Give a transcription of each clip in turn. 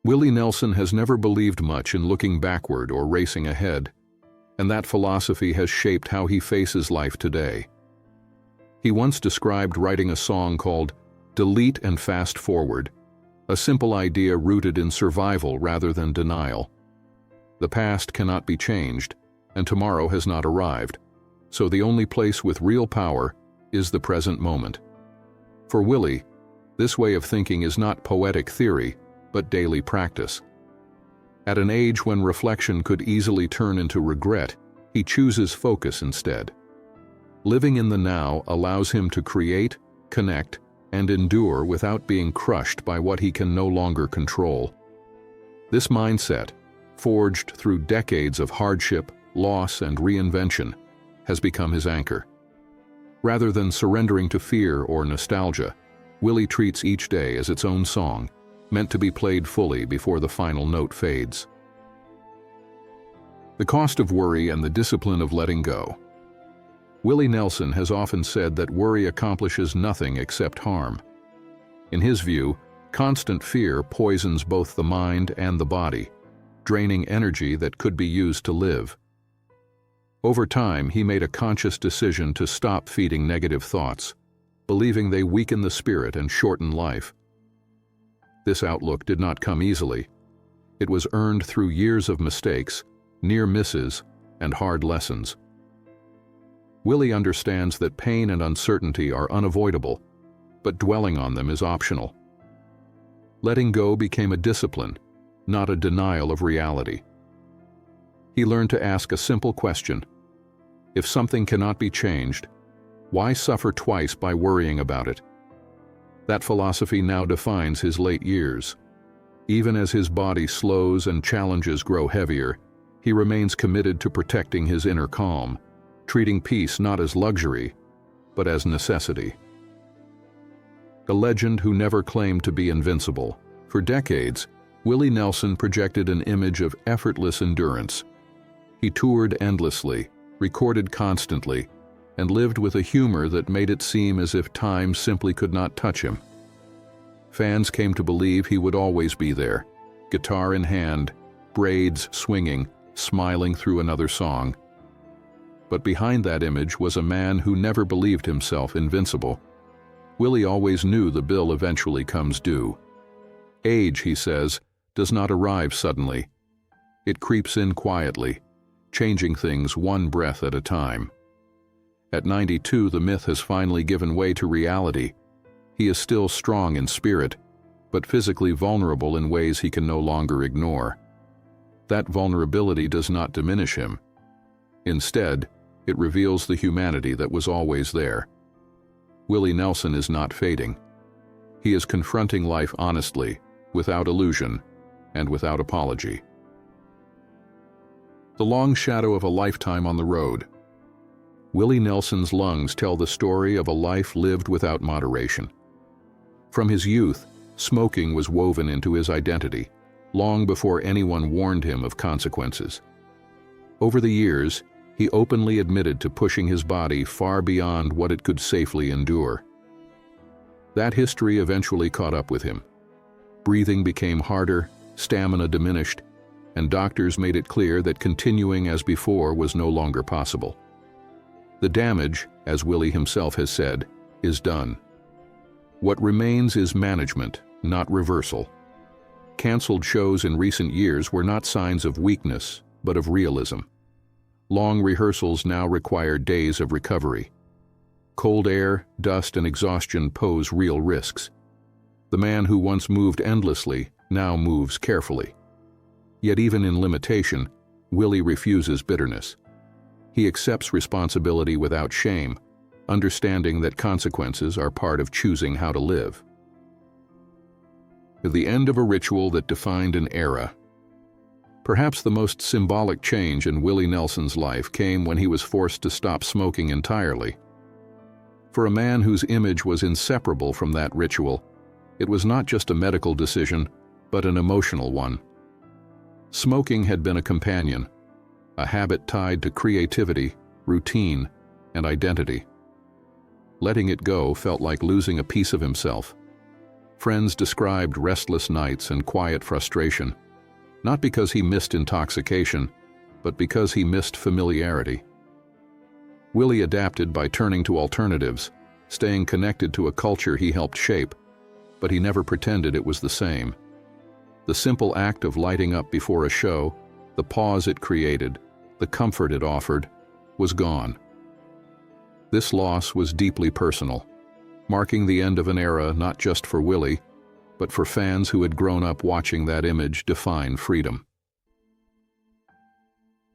Willie Nelson has never believed much in looking backward or racing ahead, and that philosophy has shaped how he faces life today. He once described writing a song called "Delete and Fast Forward," a simple idea rooted in survival rather than denial. The past cannot be changed, and tomorrow has not arrived, so the only place with real power is the present moment. For Willie, this way of thinking is not poetic theory, but daily practice. At an age when reflection could easily turn into regret, he chooses focus instead. Living in the now allows him to create, connect, and endure without being crushed by what he can no longer control. This mindset, forged through decades of hardship, loss, and reinvention, has become his anchor. Rather than surrendering to fear or nostalgia, Willie treats each day as its own song, meant to be played fully before the final note fades. The cost of worry and the discipline of letting go. Willie Nelson has often said that worry accomplishes nothing except harm. In his view, constant fear poisons both the mind and the body, draining energy that could be used to live. Over time, he made a conscious decision to stop feeding negative thoughts, believing they weaken the spirit and shorten life. This outlook did not come easily. It was earned through years of mistakes, near misses, and hard lessons. Willie understands that pain and uncertainty are unavoidable, but dwelling on them is optional. Letting go became a discipline, not a denial of reality. He learned to ask a simple question: if something cannot be changed, why suffer twice by worrying about it? That philosophy now defines his late years. Even as his body slows and challenges grow heavier, he remains committed to protecting his inner calm, treating peace not as luxury, but as necessity. A legend who never claimed to be invincible, for decades, Willie Nelson projected an image of effortless endurance. He toured endlessly, recorded constantly, and lived with a humor that made it seem as if time simply could not touch him. Fans came to believe he would always be there, guitar in hand, braids swinging, smiling through another song. But behind that image was a man who never believed himself invincible. Willie always knew the bill eventually comes due. Age, he says, does not arrive suddenly. It creeps in quietly, changing things one breath at a time. At 92, the myth has finally given way to reality. He is still strong in spirit, but physically vulnerable in ways he can no longer ignore. That vulnerability does not diminish him. Instead, it reveals the humanity that was always there. Willie Nelson is not fading. He is confronting life honestly, without illusion, and without apology. The long shadow of a lifetime on the road. Willie Nelson's lungs tell the story of a life lived without moderation. From his youth, smoking was woven into his identity, long before anyone warned him of consequences. Over the years, he openly admitted to pushing his body far beyond what it could safely endure. That history eventually caught up with him. Breathing became harder, stamina diminished, and doctors made it clear that continuing as before was no longer possible. The damage, as Willie himself has said, is done. What remains is management, not reversal. Cancelled shows in recent years were not signs of weakness, but of realism. Long rehearsals now require days of recovery. Cold air, dust, and exhaustion pose real risks. The man who once moved endlessly now moves carefully. Yet even in limitation, Willie refuses bitterness. He accepts responsibility without shame, understanding that consequences are part of choosing how to live. The end of a ritual that defined an era. Perhaps the most symbolic change in Willie Nelson's life came when he was forced to stop smoking entirely. For a man whose image was inseparable from that ritual, it was not just a medical decision, but an emotional one. Smoking had been a companion, a habit tied to creativity, routine, and identity. Letting it go felt like losing a piece of himself. Friends described restless nights and quiet frustration, not because he missed intoxication, but because he missed familiarity. Willie adapted by turning to alternatives, staying connected to a culture he helped shape, but he never pretended it was the same. The simple act of lighting up before a show, the pause it created, the comfort it offered, was gone. This loss was deeply personal, marking the end of an era not just for Willie, but for fans who had grown up watching that image define freedom.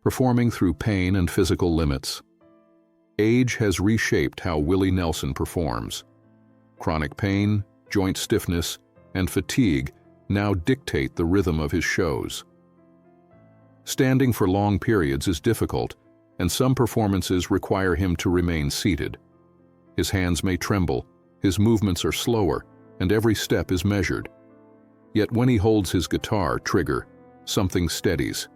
Performing through pain and physical limits. Age has reshaped how Willie Nelson performs. Chronic pain, joint stiffness, and fatigue now dictate the rhythm of his shows. Standing for long periods is difficult, and some performances require him to remain seated. His hands may tremble, his movements are slower, and every step is measured. Yet when he holds his guitar trigger, something steadies.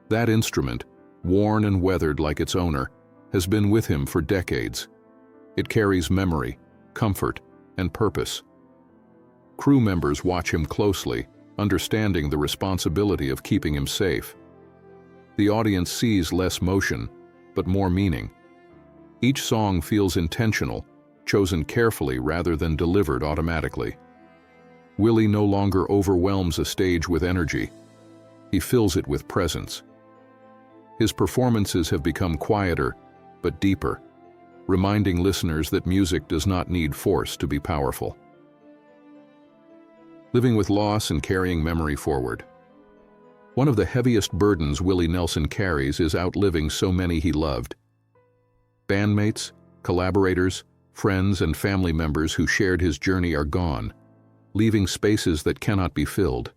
That instrument, worn and weathered like its owner, has been with him for decades. It carries memory, comfort, and purpose. Crew members watch him closely, understanding the responsibility of keeping him safe. The audience sees less motion, but more meaning. Each song feels intentional, chosen carefully rather than delivered automatically. Willie no longer overwhelms a stage with energy. He fills it with presence. His performances have become quieter, but deeper, reminding listeners that music does not need force to be powerful. Living with loss and carrying memory forward. One of the heaviest burdens Willie Nelson carries is outliving so many he loved. Bandmates, collaborators, friends, and family members who shared his journey are gone, leaving spaces that cannot be filled.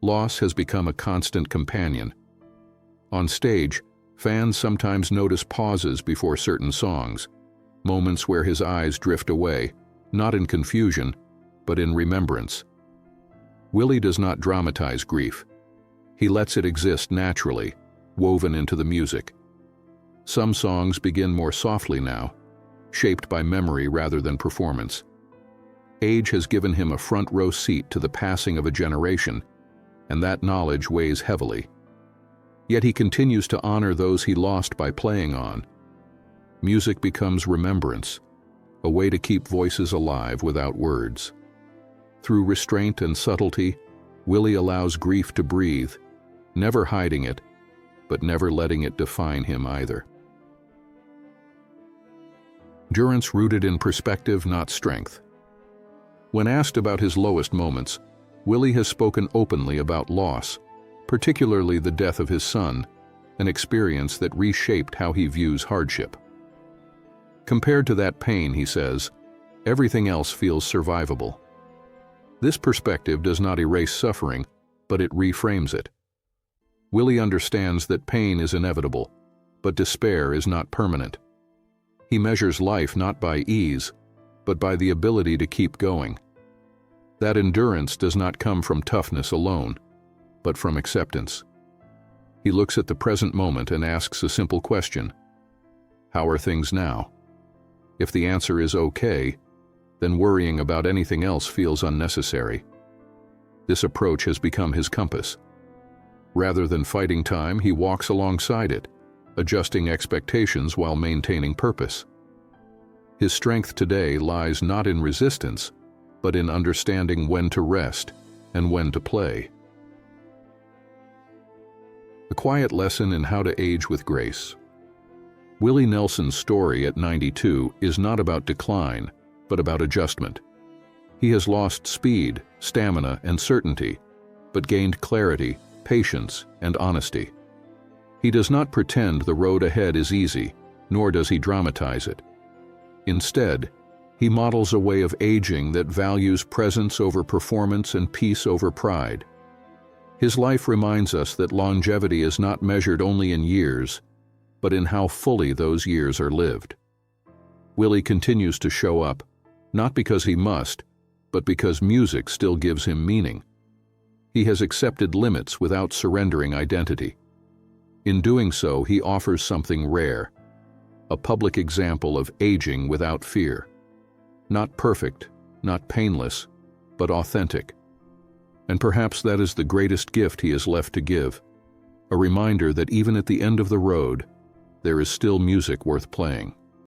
Loss has become a constant companion. On stage, fans sometimes notice pauses before certain songs, moments where his eyes drift away, not in confusion, but in remembrance. Willie does not dramatize grief. He lets it exist naturally, woven into the music. Some songs begin more softly now, shaped by memory rather than performance. Age has given him a front-row seat to the passing of a generation, and that knowledge weighs heavily. Yet he continues to honor those he lost by playing on. Music becomes remembrance, a way to keep voices alive without words. Through restraint and subtlety, Willie allows grief to breathe, never hiding it, but never letting it define him either. Endurance rooted in perspective, not strength. When asked about his lowest moments, Willie has spoken openly about loss, particularly the death of his son, an experience that reshaped how he views hardship. Compared to that pain, he says, everything else feels survivable. This perspective does not erase suffering, but it reframes it. Willie understands that pain is inevitable, but despair is not permanent. He measures life not by ease, but by the ability to keep going. That endurance does not come from toughness alone, but from acceptance. He looks at the present moment and asks a simple question: how are things now? If the answer is okay, then worrying about anything else feels unnecessary. This approach has become his compass. Rather than fighting time, he walks alongside it, adjusting expectations while maintaining purpose. His strength today lies not in resistance, but in understanding when to rest and when to play. A quiet lesson in how to age with grace. Willie Nelson's story at 92 is not about decline, but about adjustment. He has lost speed, stamina, and certainty, but gained clarity, patience, and honesty. He does not pretend the road ahead is easy, nor does he dramatize it. Instead, he models a way of aging that values presence over performance and peace over pride. His life reminds us that longevity is not measured only in years, but in how fully those years are lived. Willie continues to show up, not because he must, but because music still gives him meaning. He has accepted limits without surrendering identity. In doing so, he offers something rare, a public example of aging without fear. Not perfect, not painless, but authentic. And perhaps that is the greatest gift he has left to give, a reminder that even at the end of the road, there is still music worth playing.